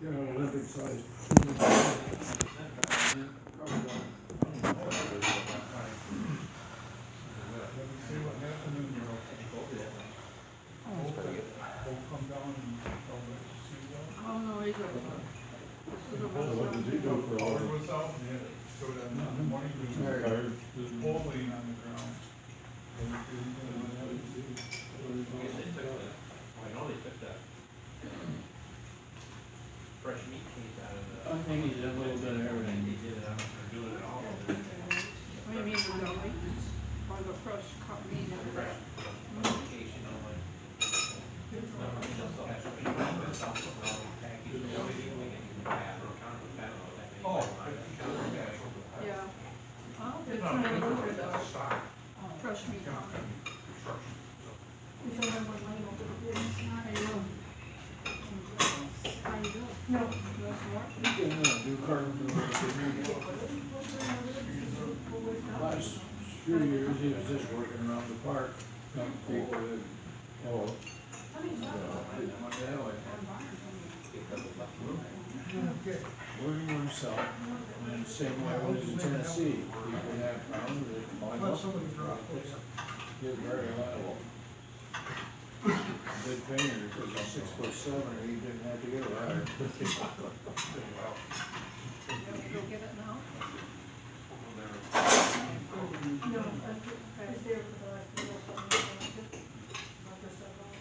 Olympic size. See what happened in your will come down and tell them to see that. Oh, no, he's a. What did he do for all power was out and it showed up in the morning, there's pole laying on the ground. I know they took that fresh meat case out of the. I think he did a little bit of everything. They did it, I don't know if they're doing it all. What do you mean, the deli? Or the fresh cut meat and Fresh, notification on like. They'll still have some people, but it's also all packaged, the only thing we can have or counter with that, that may. Oh. yeah. Oh, they're trying to look for the fresh meat on it. We don't have one laying over the business now. How you doing? How you doing? No. You want some more? New carpenter. Last few years, he was just working around the park, some people that, working for himself, and same way when he was in Tennessee, people have problems, they call him up. He's very reliable. Big painter, because he's 6'7", and he didn't have to get a ladder. You want me to go get it now? No, I was there for the last year or something. Not for so long.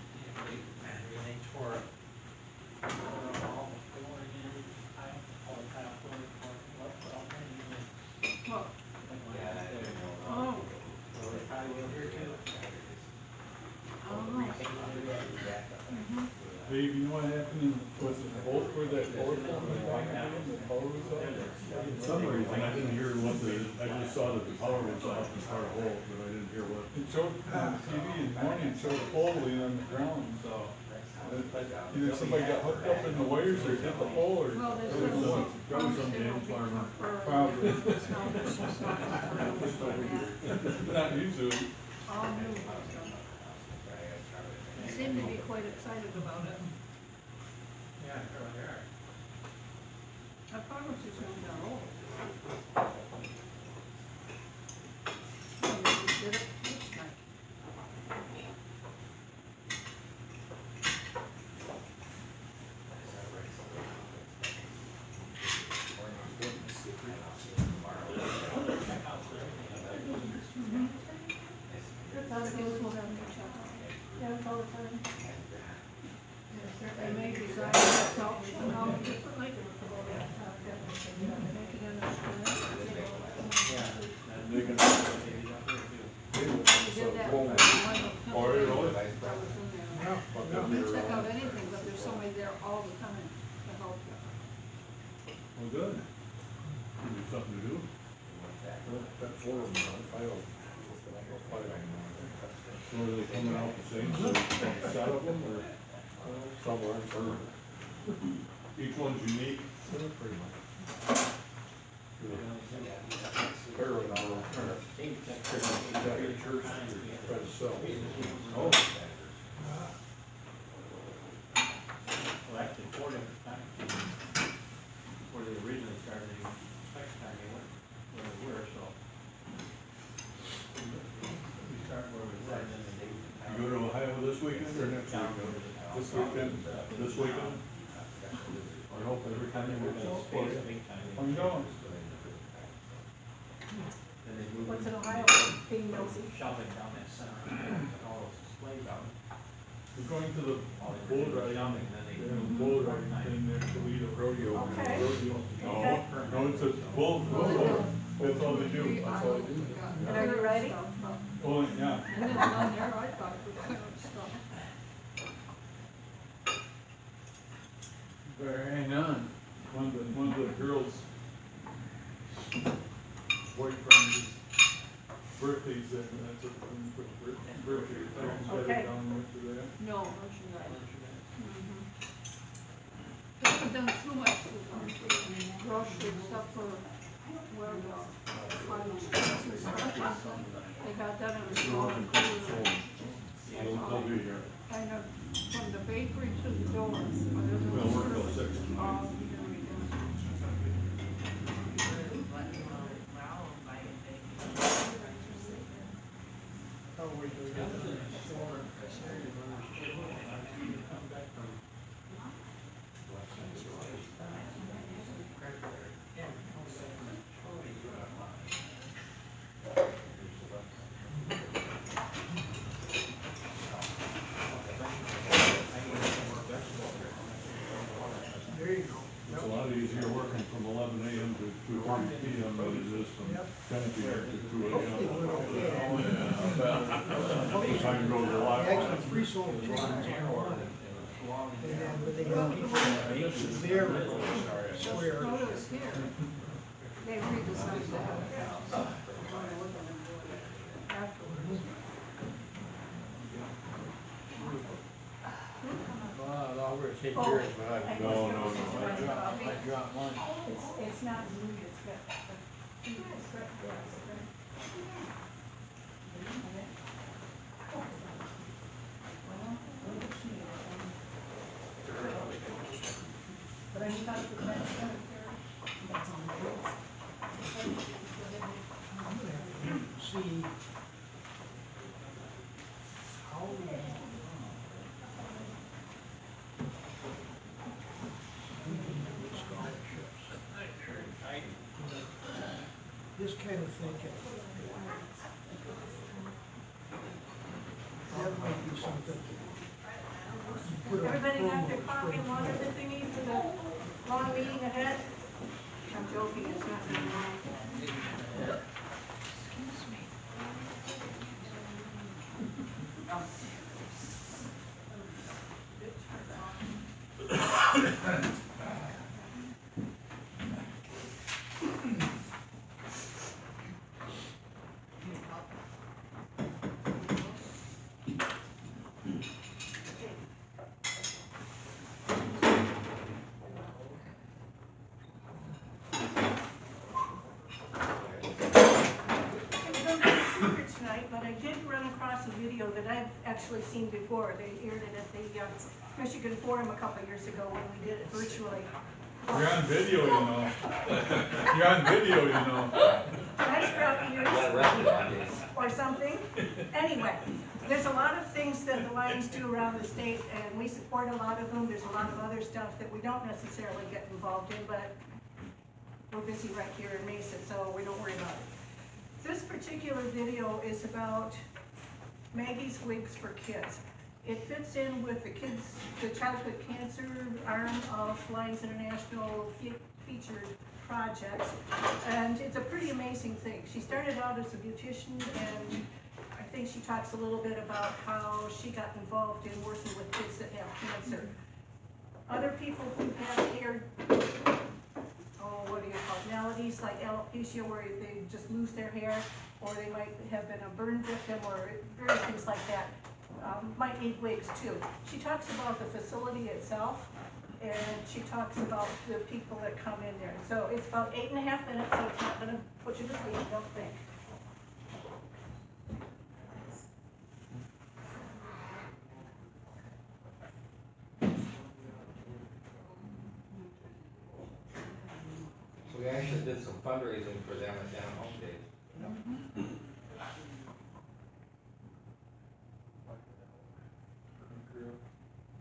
Everything tore up. What? Oh. Well, they probably will here too. I don't know. Dave, you know what happened in, was it Holt where that Ford was down there, the power was out? For some reason, I didn't hear what I just saw that the power was off in part of Holt, but I didn't hear what. It showed on TV in the morning, it showed a pole laying on the ground, so. Either somebody got hooked up in the wires or hit the pole or. Well, there's Probably still some- probably some damn farmer. Probably. All Not usually. new. They seem to be quite excited about it. Yeah, they are. I thought it was just going down old. Oh, they just did it this night. That's I all guess it we'll is. have to check out. Yeah, that's all the time. They may design it somehow differently. Make it understand. They can- We did that for one of Oh, really? that was in there. You can check out anything, but there's somebody there all the time to help you. Well, good. Give you something to do. Got 4 of them on file. So are they coming out the same, set of them, or Somewhere, or each one's unique? pretty much. Fairly narrow. Got your church, try to sell. Oh. Well, actually, 4 different times. Before they originally started, the second time they went where we were, so. We started where we were, and then they. You go to Ohio this weekend or next weekend? This weekend. This weekend? I hope every time you Big go. time. I'm going. Then they moved. What's in Ohio? Being nosy. Shoving down that center, and all those displays out. We're going to the All they bull did was riding, shoving, then they. they have a bull riding thing there, Toledo rodeo. Okay. Rodeo. Okay. No, it's a bull, that's all they do. That's all they do. And are you ready? Oh, yeah. And then down there, I thought it was kind of stuff. Better hang on. One of the girls' boyfriend's birthday's there, and that's what we put birthday, got Okay. it down and went to that. No, merchandise. Mhm. haven't done too much with grocery stuff for where the streets and stuff. They got that in the store. They'll be here. Kind of from the bakery to the door. We'll work till 6 tonight. There you go. It's a lot easier working from 11 AM to 2:30 PM than it is from 10 PM to 2 Hopefully it went okay. The time goes a lot. Actually, three sold chickens in one. And then when they got people there, square. Photos here. They redesigned the house. Afterwards. Well, I thought we were taking yours, but I No. dropped mine. It's not new, it's got, it's got gas, right? But I thought the cemetery, that's on the list. See how this kind of thinking. That might be something. You put on Everybody got their promo, coffee and water that they need for the long meeting ahead? I'm joking, it's not very long. Tonight, but I did run across a video that I've actually seen before. They aired it at the Michigan Forum a couple years ago when we did it virtually. You're on video, you know. You're on video, you know. Nice crowd years or something. Anyway, there's a lot of things that the Lions do around the state, and we support a lot of them. There's a lot of other stuff that we don't necessarily get involved in, but we're busy right here in Mesa, so we don't worry about it. This particular video is about Maggie's Wigs for Kids. It fits in with the childhood cancer arm of Lions International featured projects, and it's a pretty amazing thing. She started out as a beautician, and I think she talks a little bit about how she got involved in working with kids that have cancer. Other people who have hair, what do you call it, maladies like alopecia, where they just lose their hair, or they might have been a burn victim, or various things like that, might need wigs too. She talks about the facility itself, and she talks about the people that come in there. So it's about 8.5 minutes, so it's not gonna put you to sleep, I don't think. We actually did some fundraising for them at Down Home Days.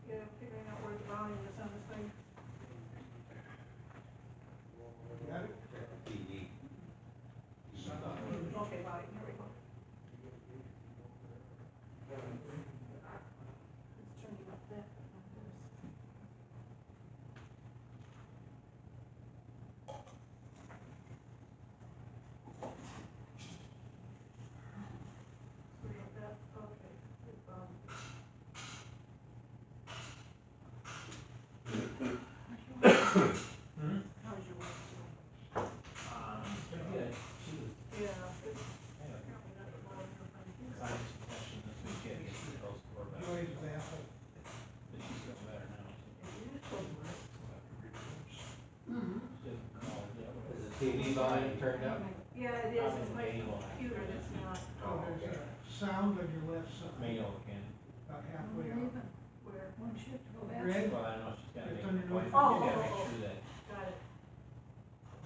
Yeah, figuring out where the volume is on this thing. PE. Okay, volume, here we go. It's turning up that. TV volume turned up? Yeah, it is, it's my computer that's not, Oh, there's a sound on your left side, Manual can. about halfway up. where, one shift, go back. Red? Well, I know she's gotta It's make under an appointment, Oh, you gotta oh, make oh. sure that Got it.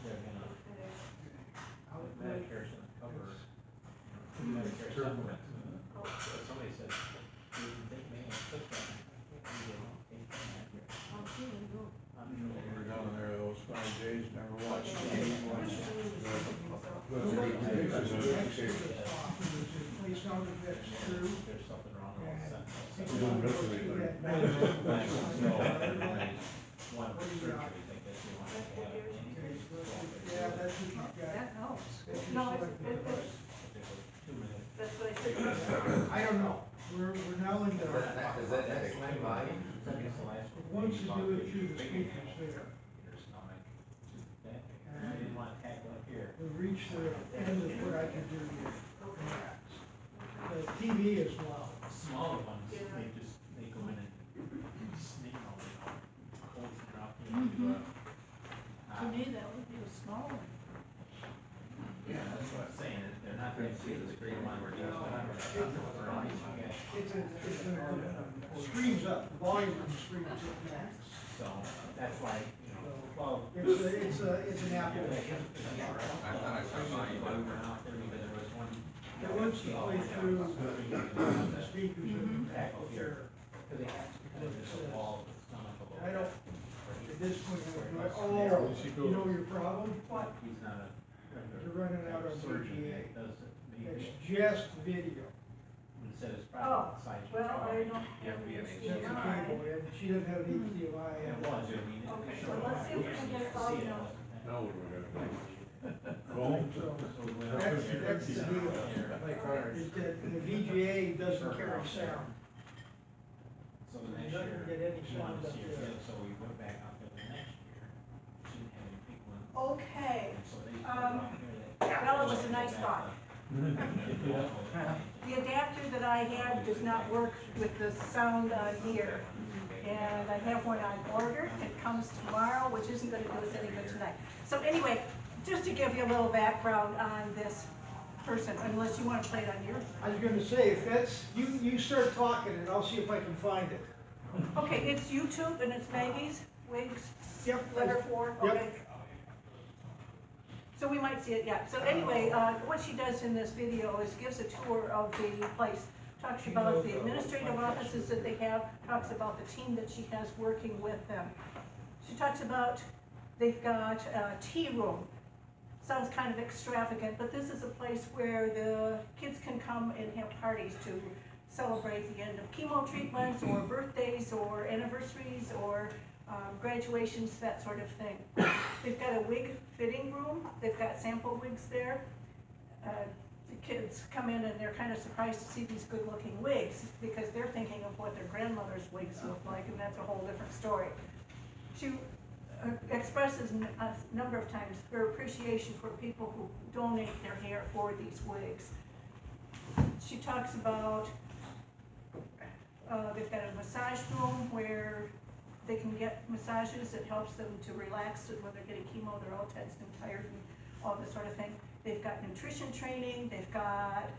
they're gonna, Okay. Medicare's gonna cover, Medicare supplements. Oh. So somebody said, you can take manual, click that. You don't take that. I'm feeling good. I'm We sure. were down there those 5 days, never watched the game once. That's a good thing. That's the exit off, there's a place down the that's true. There's something wrong with And that. You don't miss anything. One surgery, think that they want to have it. Yeah, that's what you've got. That helps. That's just No, like it's, the bus. 2 minutes. that's what I said. I don't know, we're now in the, Is that next line volume? once you do it through the speakers there, Your stomach. I didn't want to tackle up here. we reach the end of what I can do here. The TV is loud. Smaller ones, Yeah. they go in and sneak all the cold drop into, To me, that would be a small one. yeah, that's what I'm saying, they're not gonna see the screen line where it goes. It screams up, the volume on the screen is at max. So, that's why, you know, well. It's an Apple. I thought I saw volume down there. Out there because there was one. It wants to play through the speakers in the back Tackle of here, here. because they have to, because there's a wall that's stomach a little. I don't, bit. at this point, I'm like, oh, you know your problem? What? He's not a. You're running out of surgeon VGA. that does it. It's just video. Instead it's Oh, probably the size of well, your I drawing. don't You have to be an It's just a cable, and she doesn't have an HDMI. It and- was, I mean. Okay, well, let's see if we can get it See, volume. wasn't Now what do we gotta do? So, So we went up That's, here. that's the deal, Like ours. is that the VGA doesn't carry sound. So the next You're not year. gonna get any we sound wanted to up see if there. we- So we went back out there the next year, didn't have any big ones. Okay, And so they. well, it was a nice thought. The adapter that I had does not work with the sound on here. And I have one on order, it comes tomorrow, which isn't gonna do us any good tonight. So anyway, just to give you a little background on this person, unless you wanna play it on your. I was gonna say, if that's, you start talking and I'll see if I can find it. Okay, it's YouTube and it's Maggie's Wigs, Yep. letter 4, Yep. okay. So we might see it, yeah. So anyway, what she does in this video is gives a tour of the place. Talks about the administrative offices that they have, talks about the team that she has working with them. She talks about, they've got a tea room. Sounds kind of extravagant, but this is a place where the kids can come and have parties to celebrate the end of chemo treatments, or birthdays, or anniversaries, or graduations, that sort of thing. They've got a wig fitting room, they've got sample wigs there. The kids come in and they're kind of surprised to see these good-looking wigs, because they're thinking of what their grandmother's wigs look like, and that's a whole different story. She expresses a number of times her appreciation for people who donate their hair for these wigs. She talks about, they've got a massage room where they can get massages. It helps them to relax when they're getting chemo, they're all tensed and tired and all this sort of thing. They've got nutrition training, they've got,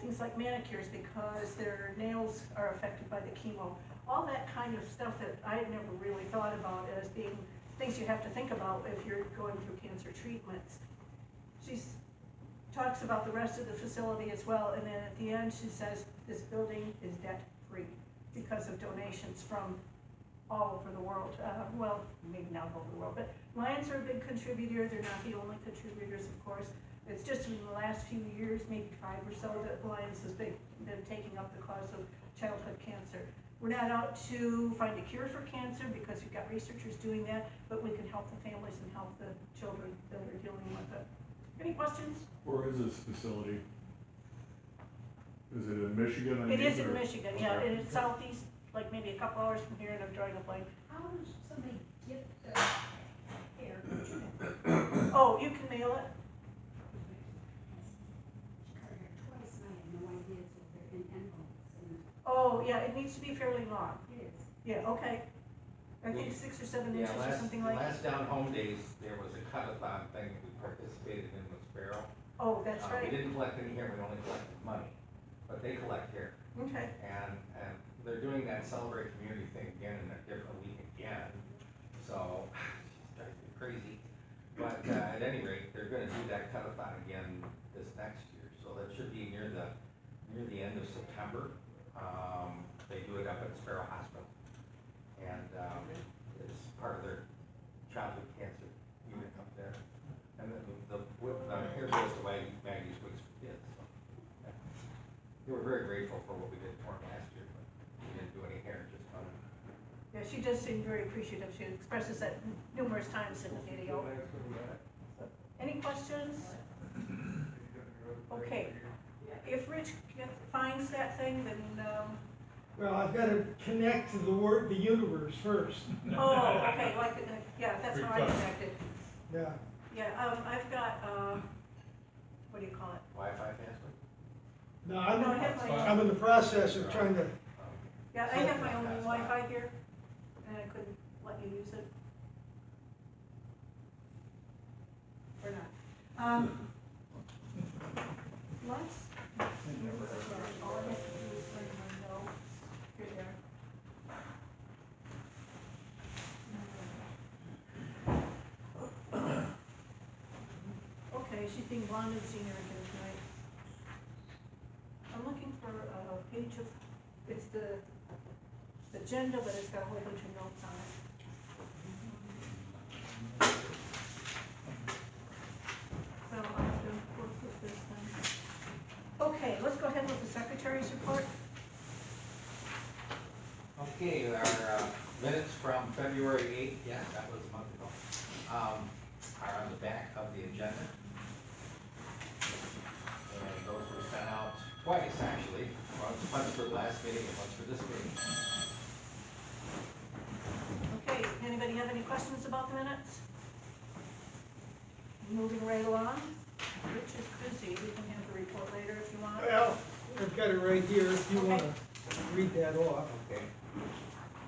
things like manicures because their nails are affected by the chemo. All that kind of stuff that I had never really thought about as being things you have to think about if you're going through cancer treatments. She talks about the rest of the facility as well, and then at the end she says this building is debt-free because of donations from all over the world. Well, maybe not all over the world, but Lions are a big contributor. They're not the only contributors, of course. It's just in the last few years, maybe 5 or so, that Lions has been taking up the cause of childhood cancer. We're not out to find a cure for cancer because we've got researchers doing that, but we can help the families and help the children that are dealing with it. Any questions? Where is this facility? Is it in Michigan? It is in Michigan, yeah, and it's southeast, like maybe a couple hours from here, and I'm drawing a blank. How does somebody get their hair? Oh, you can mail it? Twice, and I have no idea, so they're in envelopes, and Oh, yeah, it needs to be fairly long. it is. Yeah, okay. I think 6 or 7 Yeah, inches or something like. last down home days, there was a cut-a-thon thing we participated in with Sparrow. Oh, that's We right. didn't collect any hair, we only collected money, but they collect hair. Okay, And they're doing that Celebrate Community thing again in a different week again, so it drives me crazy. But at any rate, they're gonna do that cut-a-thon again this next year, so that should be near the end of September. They do it up at Sparrow Hospital, and it's part of their childhood cancer unit up there. And then the hair goes to Maggie's Wigs for Kids, so. Yeah. They were very grateful for what we did for them last year, but we didn't do any hair, just money. yeah, she does seem very appreciative. She expresses that numerous times in the video. Any questions? Okay, if Rich finds that thing, then, Well, I've gotta connect to the universe first. oh, okay, like, yeah, that's how I connected. Yeah, Yeah, I've got, what do you call it? Wi-Fi password? no, No, I have my own. I'm in the process of trying to, Yeah, I have my own Wi-Fi here, and I couldn't let you use it. Or not. Let's. All I have to do is let them know you're there. Okay, she's being blinded senior again tonight. I'm looking for a page of, it's the agenda, but it's got a whole bunch of notes on it. So I'll have to work with this then. Okay, let's go ahead with the secretary's report. Okay, our minutes from February 8th, yes, that was a month ago, are on the back of the agenda. And those were sent out twice, actually, once for the last meeting and once for this meeting. Okay, anybody have any questions about the minutes? Moving right along. Rich is busy, we can have the report later if you want. well, I've got it right here, if you wanna read that off. Okay.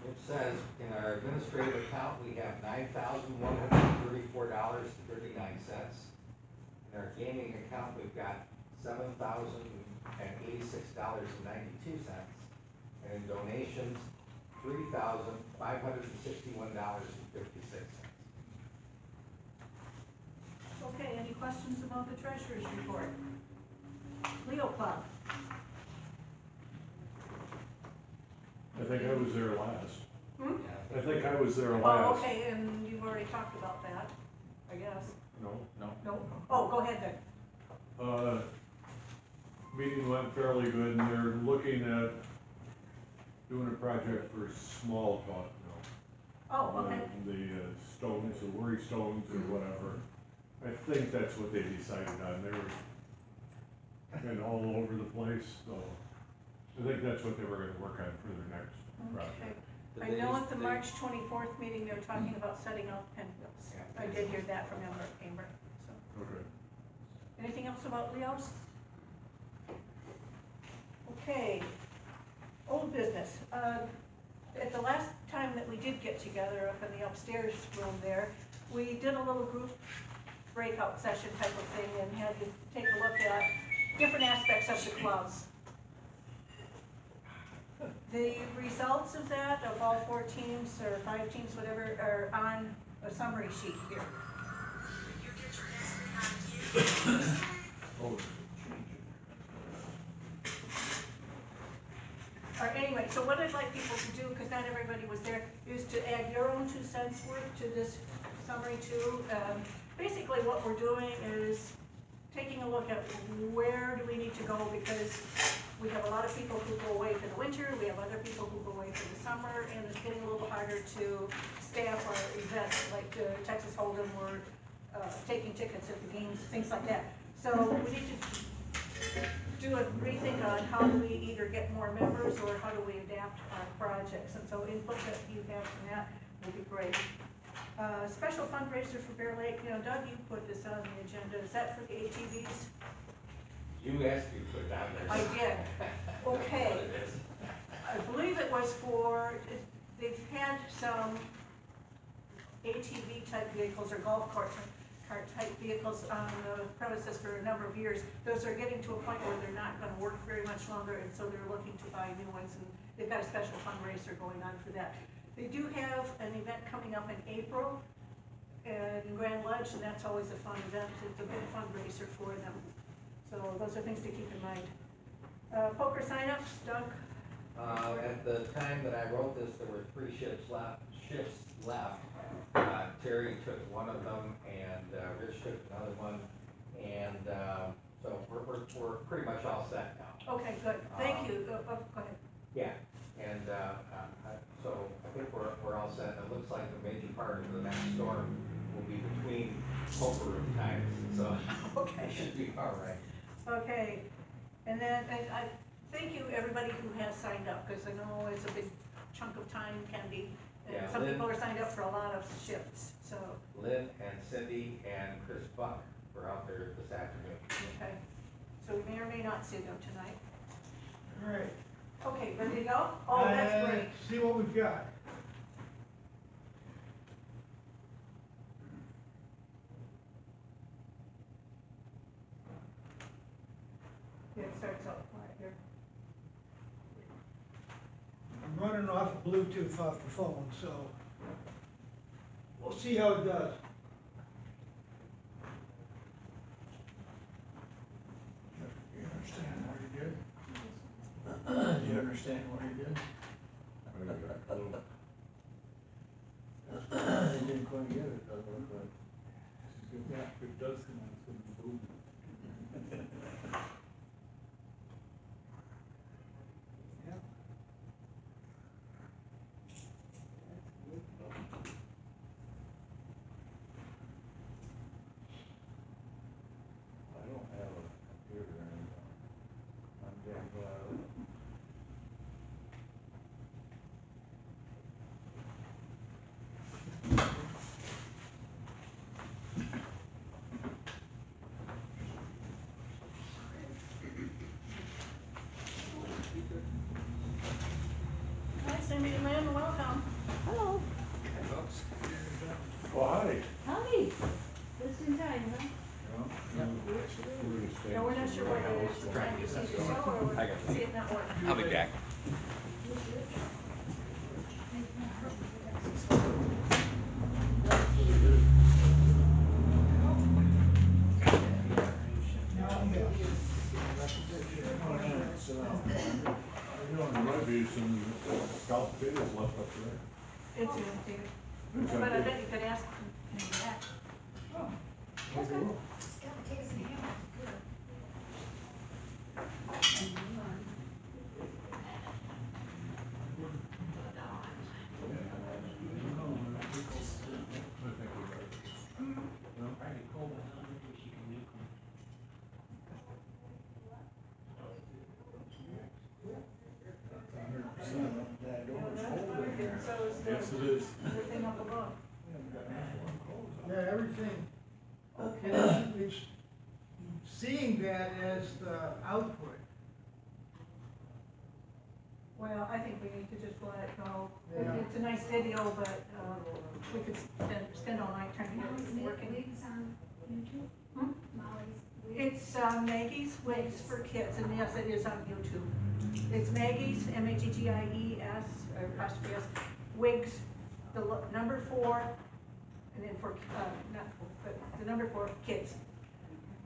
It says, in our administrative account, we have $9,134.39. In our gaming account, we've got $7,086.92. And in donations, $3,561.56. Okay, any questions about the treasurer's report? Leo Club. I think I was there last. Hmm? I think I was there Oh, last. okay, and you've already talked about that, I guess. No. No? Oh, go ahead then. Meeting went fairly good, and they're looking at doing a project for Small Talk now. Oh, okay. The stones, the worry stones or whatever. I think that's what they decided on. They were kind of all over the place, so I think that's what they were gonna work on for their next Okay. project. The I know days- at the they- March 24th meeting, they were talking about setting up pinwheels. Yeah. I did hear that from Amber, so. Okay. Anything else about Leo's? Okay, old business. At the last time that we did get together up in the upstairs room there, we did a little group breakout session type of thing and had you take a look at different aspects of the clubs. The results of that, of all 4 teams or 5 teams, whatever, are on a summary sheet here. Oh, Or anyway, so what I'd like people to do, because not everybody was there, is to add your own 2 cents worth to this summary too. Basically what we're doing is taking a look at where do we need to go, because we have a lot of people who go away for the winter, we have other people who go away for the summer, and it's getting a little harder to staff our events, like Texas Hold'em, we're taking tickets at the games, things like that. So we need to do a rethink on how do we either get more members or how do we adapt our projects. And so input that you have from that will be great. Special fundraiser for Bear Lake, you know, Doug, you put this on the agenda, is that for the ATVs? You asked me to put it down there. I did. Okay. What it is. I believe it was for, they've had some ATV type vehicles or golf cart type vehicles on the premises for a number of years. Those are getting to a point where they're not gonna work very much longer, and so they're looking to buy new ones, and they've got a special fundraiser going on for that. They do have an event coming up in April in Grand Ledge, and that's always a fun event. It's a big fundraiser for them. So those are things to keep in mind. Poker signups, Doug? At the time that I wrote this, there were 3 shifts left. Terry took one of them, and Rich took another one, and so we're pretty much all set now. Okay, good. Thank you. Go ahead. Yeah, and so I think we're all set. It looks like the major part of the next storm will be between poker room times, so Okay. it should be all right. Okay, and then I thank you, everybody who has signed up, because I know it's a big chunk of time, can be. And Yeah, some Lynn- people are signed up for a lot of shifts, so, Lynn and Cindy and Chris Buck were out there this afternoon. okay. So we may or may not see them tonight. All right. Okay, ready to go? Oh, that's great. See what we've got. Yeah, it starts out right here. I'm running off Bluetooth off the phone, so we'll see how it does. You understand what he did? Do you understand what he did? He didn't quite get it, doesn't look like. Yeah, if it does come on, it's gonna be boom. I don't have a computer anymore. I'm damn glad of it. Hi, Cindy and Lynn, welcome. Hello. Well, hi. Howdy. Just in time, huh? No, we're not sure what it is. We're trying to see the show, or we're see it not working. I'll be back. There might be some scalp potatoes left up there. It's empty. It's But I empty. bet you could ask them in the back. That door's holding there. So is the, Yes, it is. everything up above. Yeah, everything, it's seeing that as the output. Well, I think we need to just let it go. Yeah. It's a nice video, but, we could spend all night trying to get it working. Wigs on YouTube? Hmm? Molly's Wigs. It's Maggie's Wigs for Kids, and yes, it is on YouTube. It's Maggie's, M-A-G-G-I-E-S, or apostrophe S, Wigs, number 4, and then for, not, but the number 4, kids.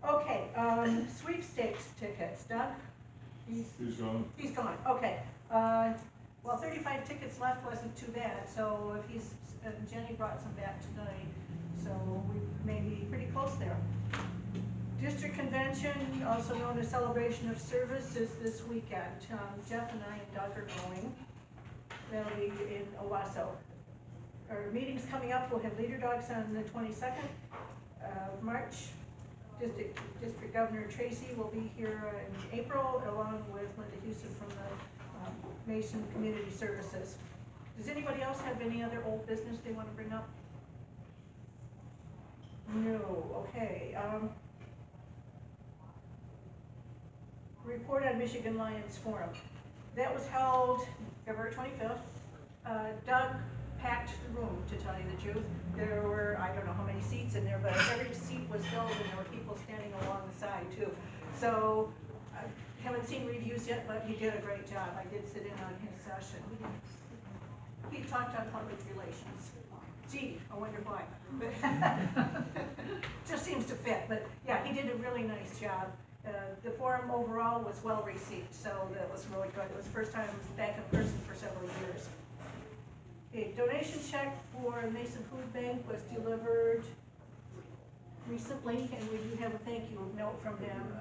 Okay, sweepstakes tickets, Doug? He's gone. He's gone, okay. Well, 35 tickets left wasn't too bad, so if he's, Jenny brought some back tonight, so we may be pretty close there. District Convention, also known as Celebration of Service, is this weekend. Jeff and I and Doug are going. That'll be in Owasso. Our meeting's coming up, we'll have Leader Dogs on the 22nd of March. District Governor Tracy will be here in April, along with Linda Houston from the Mason Community Services. Does anybody else have any other old business they want to bring up? No, okay. Report on Michigan Lions Forum. That was held February 25th. Doug packed room, to tell you the truth. There were, I don't know how many seats in there, but every seat was filled and there were people standing along the side too. So, I haven't seen reviews yet, but he did a great job. I did sit in on his session. He talked on public relations. Gee, I wonder why. Just seems to fit, but yeah, he did a really nice job. The forum overall was well received, so that was really good. It was the first time I was back in person for several years. A donation check for Mason Food Bank was delivered recently, and we do have a thank you note from them.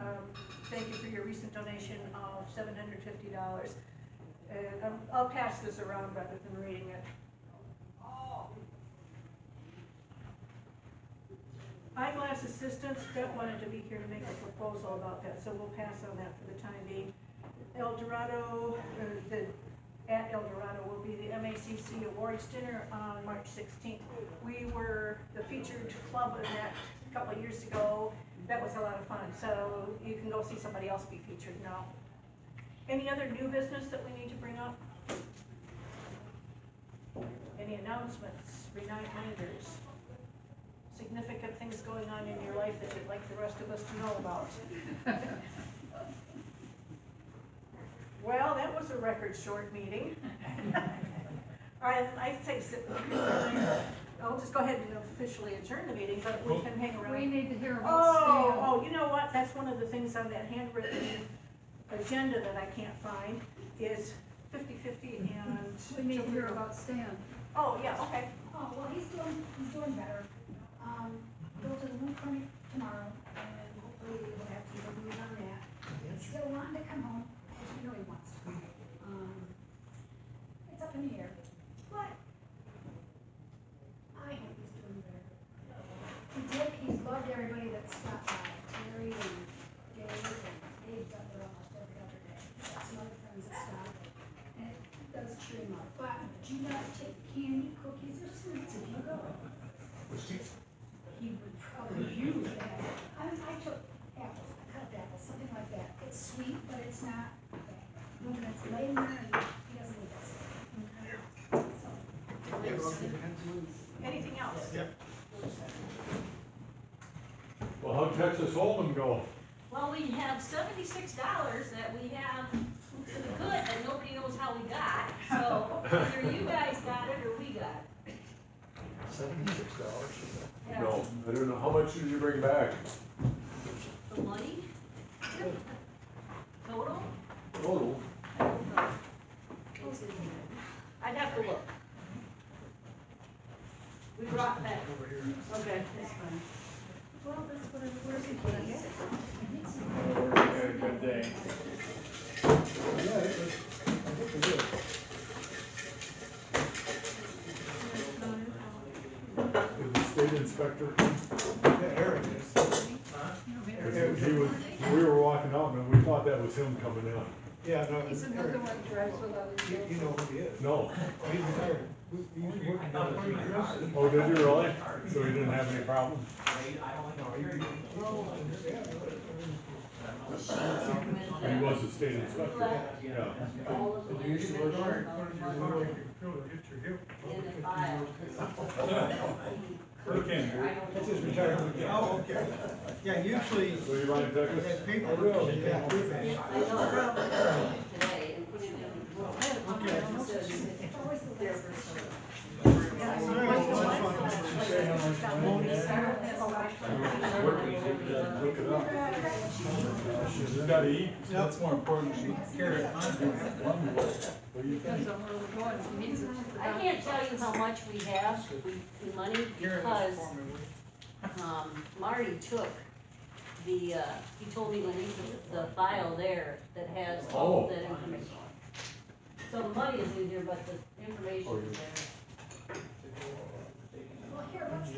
Thank you for your recent donation of $750. And I'll pass this around rather than reading it. Eyeglass assistance, Brett wanted to be here to make a proposal about that, so we'll pass on that for the time being. El Dorado, at El Dorado will be the MACC Awards Dinner on March 16th. We were the featured club in that a couple of years ago. That was a lot of fun, so you can go see somebody else be featured now. Any other new business that we need to bring up? Any announcements, reminders? Significant things going on in your life that you'd like the rest of us to know about? Well, that was a record short meeting. I'd say, I'll just go ahead and officially adjourn the meeting, but we can hang around. We need to hear about Stan. Oh, you know what, that's one of the things on that handwritten agenda that I can't find, is 50/50 and. We need to hear about Stan. Oh, yeah, okay. Oh, well, he's doing better. Go to the wound clinic tomorrow, and hopefully we'll have some good news on that. He's still wanting to come home, which he really wants to. It's up in the air, but I hope he's doing better. He's loved everybody that stopped by, Terry and Dave, and Dave's up there almost every other day. He's got some other friends that stop, and it does cheer him up. But do not take candy, cookies, or sweets if you go. He would probably use that. I took apples, I cut apples, something like that. It's sweet, but it's not bad. When it's laying there and he doesn't eat that. So. Anything else? Yep. Well, how'd Texas Hold'em go? Well, we have $76 that we have to the good that nobody knows how we got. So either you guys got it or we got it. $76. Yeah. No, I don't know, how much did you bring back? The money? Total? Total. I'd have to look. We brought that. Okay, that's fine. Well, that's what I was Had a good day. Yeah, it was, I think we did. Is the state inspector? Yeah, Eric is. We were walking out and we thought that was him coming in. Yeah, no, He's Eric, another one that drives without his you know who he is. No. Oh, he's retired. He was working down at Chris. Oh, did you really? So he didn't have any problem? He was the state inspector. Yeah. All of Did you used to work hard? in the file. Hurricane. That's his retirement. Oh, okay. Yeah, usually, So you mind taking us? that paperwork, yeah, I know. Today and put it in the book. Look it up. You gotta eat. That's more important than carrot. What do you think? Depends on where we're going, if he needs it. I can't tell you how much we have in money because, Marty took the, he told me when he put the file there that has all that information. So the money is in here, but the information is there. Well, here, let's.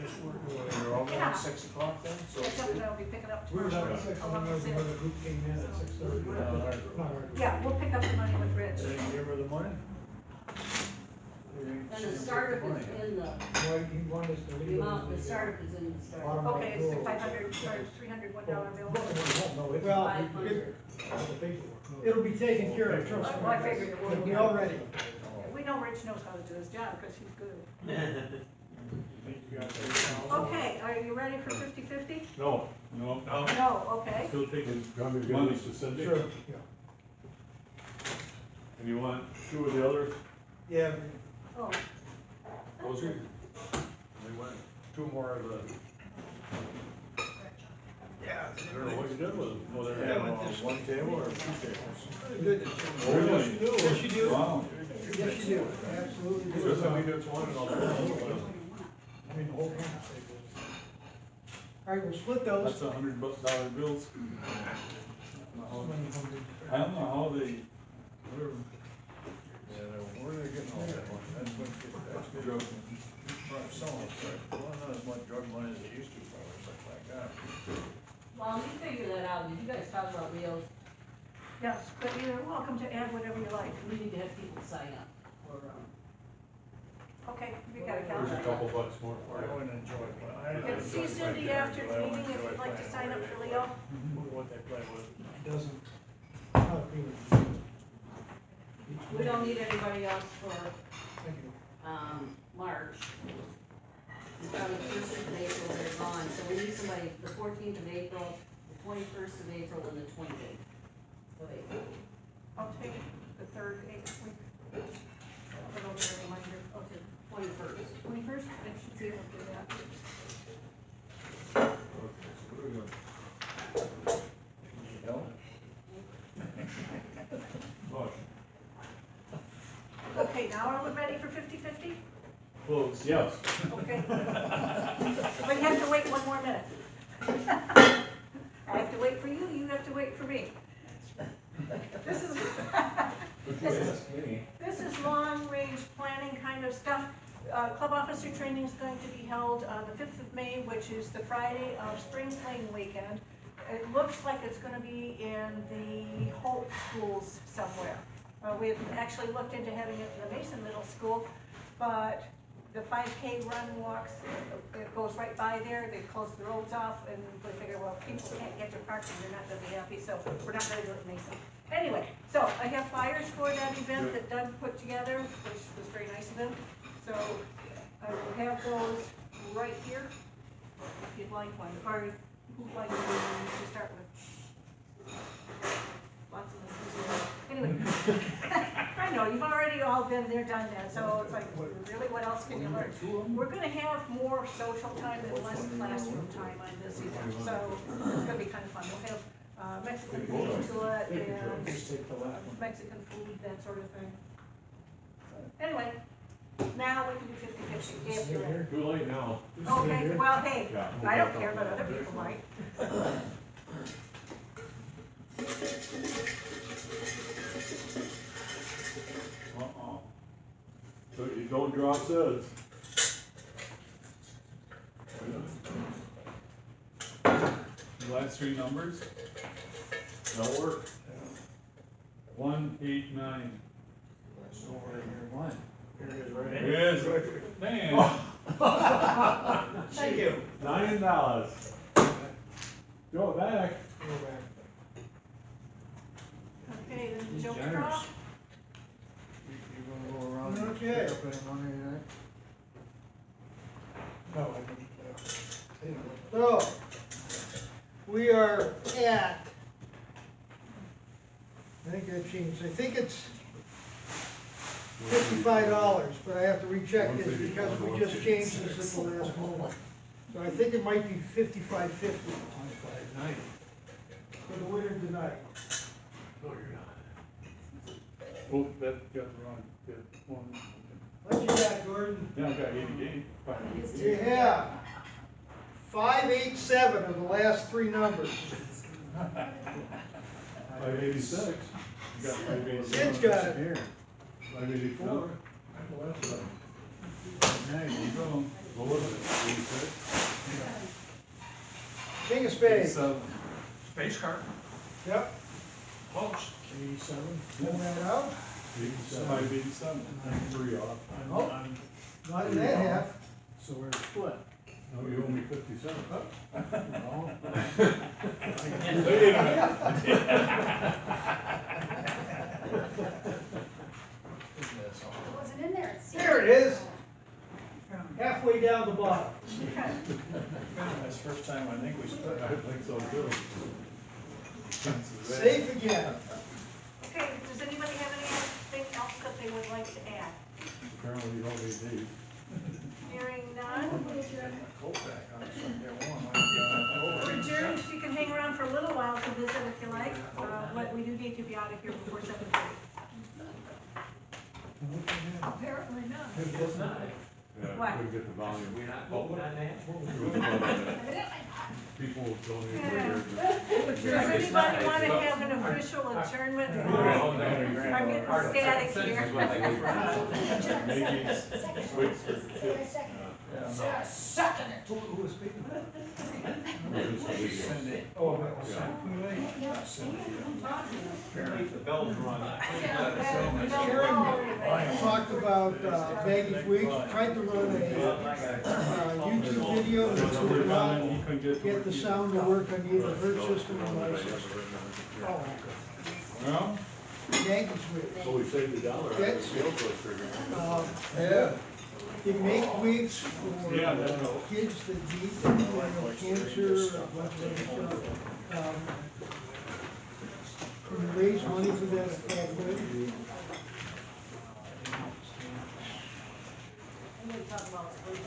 You're all Yeah. at 6 o'clock then? So That's something I'll be picking up we were tomorrow. down at 6, I don't know when the group came in at 6:30. Yeah, we'll pick up the money with Rich. Did you give her the money? And the startup is in the, Well, he wanted us to the leave. amount, the startup is in the startup. Okay, it's the $500 or $301 bill. Well, 500. it'll be taken care of, trust me. Well, I figured it would. It'll be all ready. We know Rich knows how to do his job, cause he's good. Think you got that? Okay, are you ready for 50/50? No, No, No, okay. still taking, you want me to give this to Cindy? Sure, yeah. And you want two of the others? Yeah, Oh, Those are. They went two more of the. yeah. I don't know what you did with them. Oh, they're Yeah, on but this- one table or two tables? Really good. Really? Yes, you do. wow. Yes, you do, absolutely do. Just let me get one and I'll put it on. I mean, the whole thing. All right, we'll split those. That's $100 bills. I don't know how they, whatever. Yeah, where are they getting all that money? That's good. Drug. Right, some of it's right. Well, not as much drug money as it used to, probably, something like that. Well, you figure that out, did you guys talk about Leo's? yes, but you're welcome to add whatever you like. We need to have people sign up for, Okay, you got a There's a calendar? couple bucks more for I you. wouldn't enjoy it, but I. Yeah, see Cindy after the meeting if you'd like to sign up for Leo. What they play with. Doesn't. Not really. we don't need anybody else for, Thank you. March. It's probably the first week of April, they're gone, so we need somebody the 14th of April, the 21st of April, and the 28th of April. I'll take the third, eighth week. I'll put over a reminder. Okay, 21st. 21st, I should be able to do that. Okay, so what are we doing? Need help? Motion. Okay, now are we ready for 50/50? Close. Yes. Okay. But you have to wait one more minute. I have to wait for you, you have to wait for me. This is, this is long-range planning kind of stuff. Club officer training is going to be held on the 5th of May, which is the Friday of Spring Fling weekend. It looks like it's gonna be in the Holt schools somewhere. We have actually looked into having it in the Mason Middle School, but the 5K run walks, it goes right by there, they close the roads off, and we figure, well, people can't get to parking, they're not gonna be happy, so we're not gonna do it in Mason. Anyway, so I have flyers for that event that Doug put together, which was very nice of him. So I will have those right here, if you'd like one, or who'd like one to start with? Lots of us. Anyway, I know, you've already all been there, done that, so it's like, really, what else can you learn? We're gonna have more social time and less classroom time on this event, so it's gonna be kind of fun. We'll have Mexican food to it, and Just take the last one. Mexican food, that sort of thing. Anyway, now we can do 50/50 if you're ready. Too late now. Okay, well, hey, Yeah. I don't care, but other people might. Uh-oh. So you don't draw suds. The last three numbers, That'll work. 189. That's over here, one. Here it is, right It here. is, man. Thank you. $9. Go back. Go back. Okay, then He's Joe generous. Straw. You gonna go around and Okay. pick up any money tonight? No, I don't. So, we are at, I think that changed, I think it's $55, but I have to recheck this because we just changed this at the last moment. So I think it might be $55.50 $25.90. for the winner tonight. No, you're not. Oh, that got wrong. Yeah, one. What you got, Gordon? Yeah, I got 88. You have 587 of the last three numbers. 586. You got 587. Sid's got it. Here. 584. Well, that's right. Now you Go. What was it? 86? King of spades. Space car, Yep. close. 87. Pull that out. 87. 587. Three off. Oh. Not in that half. So we're split. No, you owe me 57. No. Wasn't it? I think we spent. I think so too. Safe again. Okay, does anybody have anything else that they would like to add? Apparently you don't need these. Hearing none. Colfax on Sunday one. Adjourned, you can hang around for a little while to visit if you like, but we do need to be out of here before 7:30. Apparently not. Yeah, What? couldn't get the volume. We're not voting on that? People don't even Yeah. hear. Does anybody want to have an official adjournment? I'm getting static here. Maybe wait for the fifth. Second it. Who was speaking? Oh, that was apparently the bells run. Talked about baggage weeks, tried to run a YouTube video that would not get the sound to work on either her system or my system. Well, Baggage week. So we saved $1. That's- Sales was triggered. yeah. They make wigs for Yeah, that helps. kids that need them, cancer, a bunch of other stuff. We raise money for that at Fagway. I'm gonna talk about spring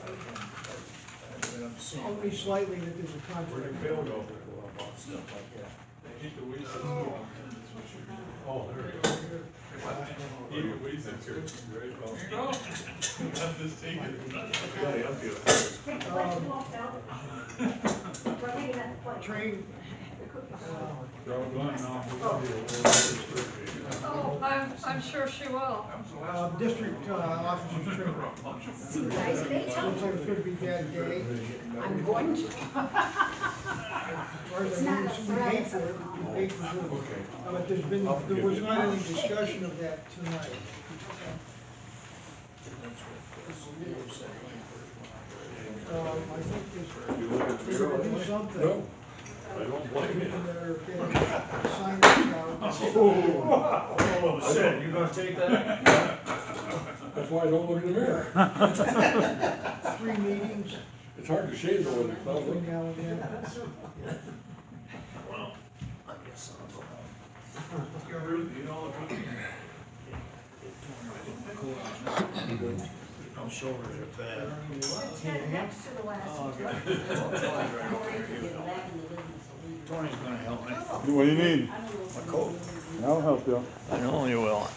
Only slightly that there's a contract. Keep the weeds. Oh, there it is. Keep the weeds in here. Very well. Not this thing. Yeah, up here. Train, Throw a gun now. Oh, I'm sure she will. district officers training. See, guys, they tell Looks like it's gonna be a bad day. I'm going to. As far as I know, we paid for it, we paid for it. But there was not any discussion of that tonight. I think You look at the there's, we're gonna do something. No, I don't blame you. They're getting signage out. Oh, shit, you gonna take that? That's why I don't look in the mirror. 3 meetings It's hard to shave though when it's between public. now and then. Well, I guess I'll go. You're rude, you know the people. My shoulders are bad. It's head next to the last one. get back in the business. Tony's gonna help me. What do you need? I don't know if My coat. I'll help you. I know you will.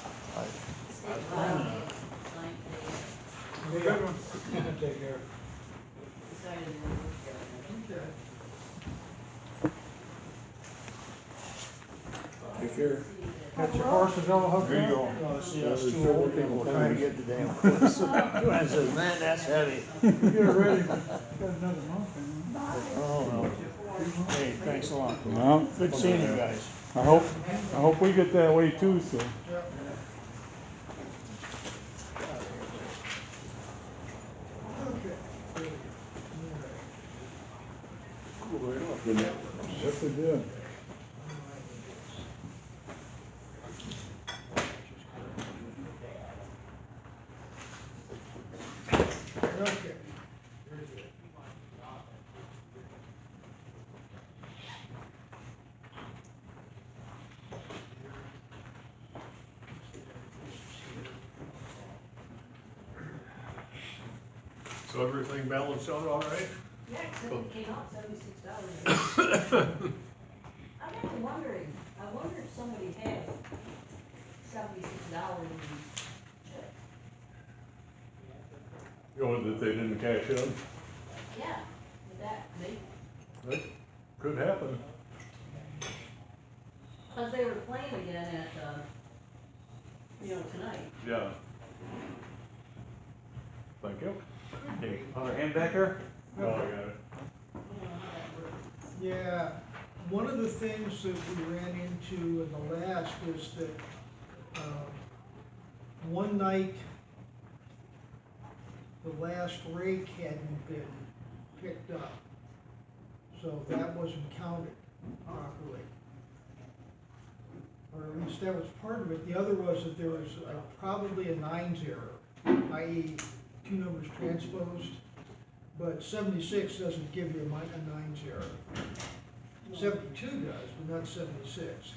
Take care. Take care. Got your horses all hooked up? There you go. See, us two old people trying to get the damn horse. Joanne says, man, that's heavy. Get it ready. Got another month. Oh, no. Hey, thanks a lot. No, Good seeing you guys. I hope we get that way too, so. Yes, they did. Okay. So everything balanced out all right? Yeah, except it came out $76. I'm kind of wondering, I wonder if somebody had $76 in check. You know, that they didn't cash in? Yeah, would that make, That could happen. cause they were playing again at, tonight. Yeah. Thank you. Hey, other hand back there? Oh, I got it. I don't know how that works. Yeah, one of the things that we ran into in the last is that, one night, the last rake hadn't been picked up. So that wasn't counted properly. Or at least that was part of it. The other was that there was probably a nines error, i.e. 2 numbers transposed. but 76 doesn't give you a 9's error. 72 does, but not 76.